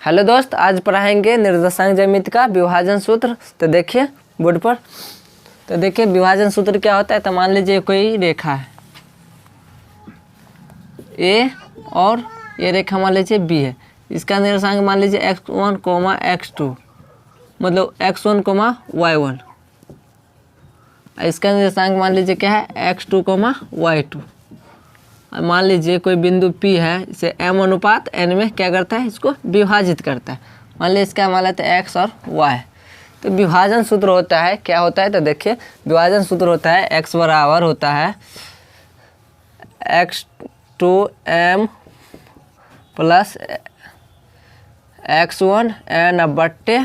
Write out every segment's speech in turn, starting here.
Hello दोस्त, आज पढ़ाएंगे निर्देशांक ज्यामिति का विभाजन सूत्र। तो देखिए बोर्ड पर। तो देखिए विभाजन सूत्र क्या होता है। तो मान लीजिए कोई रेखा है ए और ये रेखा मान लीजिए बी है। इसका निर्देशांक मान लीजिए x1, x2 मतलब x1, y1। इसका निर्देशांक मान लीजिए क्या है x2, y2। मान लीजिए कोई बिंदु P है, इसे m अनुपात n में क्या करता है, इसको विभाजित करता है। मान लीजिए इसका मान लेते हैं x और y। तो विभाजन सूत्र होता है, क्या होता है तो देखिए विभाजन सूत्र होता है x बराबर होता है x2m प्लस x1 n बट्टे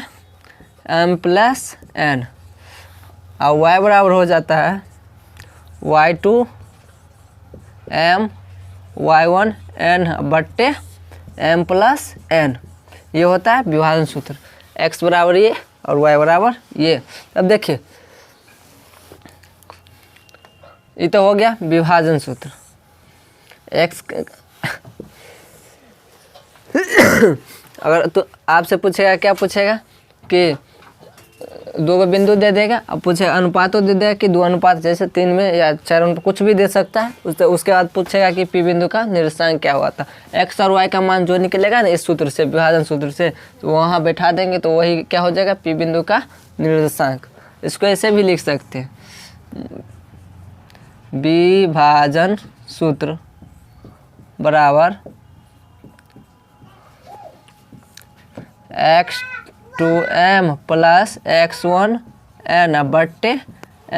m प्लस n और y बराबर हो जाता है y2 m y1 n बट्टे m प्लस n। ये होता है विभाजन सूत्र। x बराबर ये और y बराबर ये। अब देखिए ये तो हो गया विभाजन सूत्र। x अगर तो आपसे पूछेगा, क्या पूछेगा कि दो बिंदु दे देगा, अब पूछेगा अनुपातों दे देगा कि 2 अनुपात जैसे 3 में या 4 अनुपात कुछ भी दे सकता है। उसके बाद पूछेगा कि पी बिंदु का निर्देशांक क्या हुआ था। एक्स और वाई का मान जो निकलेगा ना इस सूत्र से, विभाजन सूत्र से, तो वहाँ बैठा देंगे तो वही क्या हो जाएगा, पी बिंदु का निर्देशांक। इसको ऐसे भी लिख सकते हैं, विभाजन सूत्र बराबर x2m प्लस x1 n बट्टे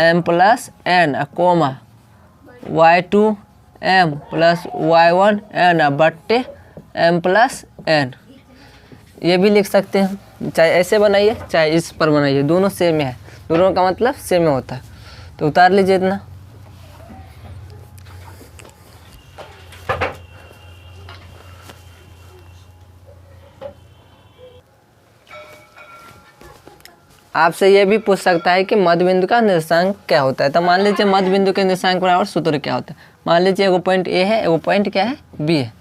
m plus n comma y2m plus y1 n बट्टे m प्लस n। ये भी लिख सकते हैं, चाहे ऐसे बनाइए चाहे इस पर बनाइए, दोनों सेम है, दोनों का मतलब सेम होता है। तो उतार लीजिए इतना। आपसे ये भी पूछ सकता है कि मध्य बिंदु का निर्देशांक क्या होता है। तो मान लीजिए मध्य बिंदु के निर्देशांक बराबर सूत्र क्या होता है। मान लीजिए एगो पॉइंट ए है, एगो पॉइंट क्या है बी है।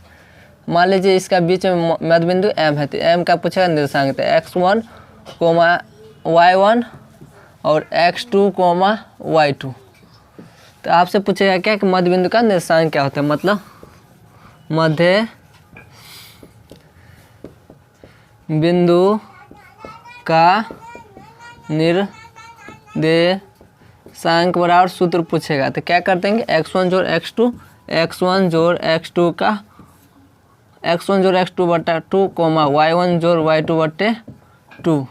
मान लीजिए इसका बीच में मध्य बिंदु एम है, तो एम का पूछेगा निर्देशांक, तो x1, y1 और x2, y2। तो आपसे पूछेगा क्या कि मध्य बिंदु का निर्देशांक क्या होता है, मतलब मध्य बिंदु का निर्देशांक बराबर सूत्र पूछेगा। तो क्या कर देंगे, x1 जोड़ x2, x1 जोड़ x2 का x1 जोड़ x2 बटा 2, y1 जोड़ y2 बटे 2।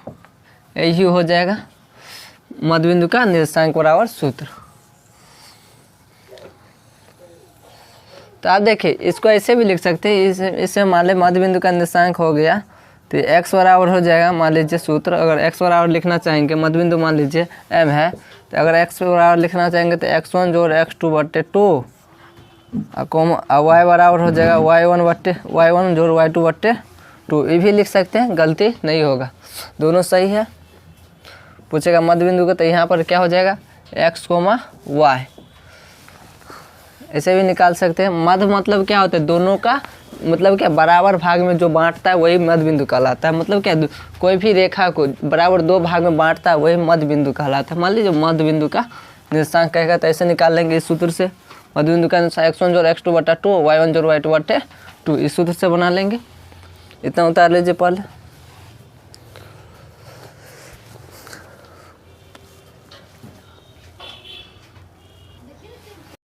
यही हो जाएगा मध्य बिंदु का निर्देशांक बराबर सूत्र। तो आप देखिए इसको ऐसे भी लिख सकते हैं, इससे मान लें मध्य बिंदु का निर्देशांक हो गया, तो x बराबर हो जाएगा, मान लीजिए सूत्र अगर x बराबर लिखना चाहेंगे, मध्य बिंदु मान लीजिए m है, तो अगर x बराबर लिखना चाहेंगे तो x1 जोड़ x2 बट्टे 2 y बराबर हो जाएगा y1 जोड़ y2 बट्टे 2। ये भी लिख सकते हैं, गलती नहीं होगा, दोनों सही है। पूछेगा मध्य बिंदु का, तो यहाँ पर क्या हो जाएगा x, y। ऐसे भी निकाल सकते हैं। मध्य मतलब क्या होता है, दोनों का मतलब क्या, बराबर भाग में जो बांटता है वही मध्य बिंदु कहलाता है। मतलब क्या, कोई भी रेखा को बराबर 2 भाग में बांटता है वही मध्य बिंदु कहलाता है। मान लीजिए मध्य बिंदु का निर्देशांक कहेगा तो ऐसे निकाल लेंगे इस सूत्र से। मध्य बिंदु का x1 जोड़ x2 बटा 2, y1 जोड़ y2 बटे 2, इस सूत्र से बना लेंगे। इतना उतार लीजिए पहले।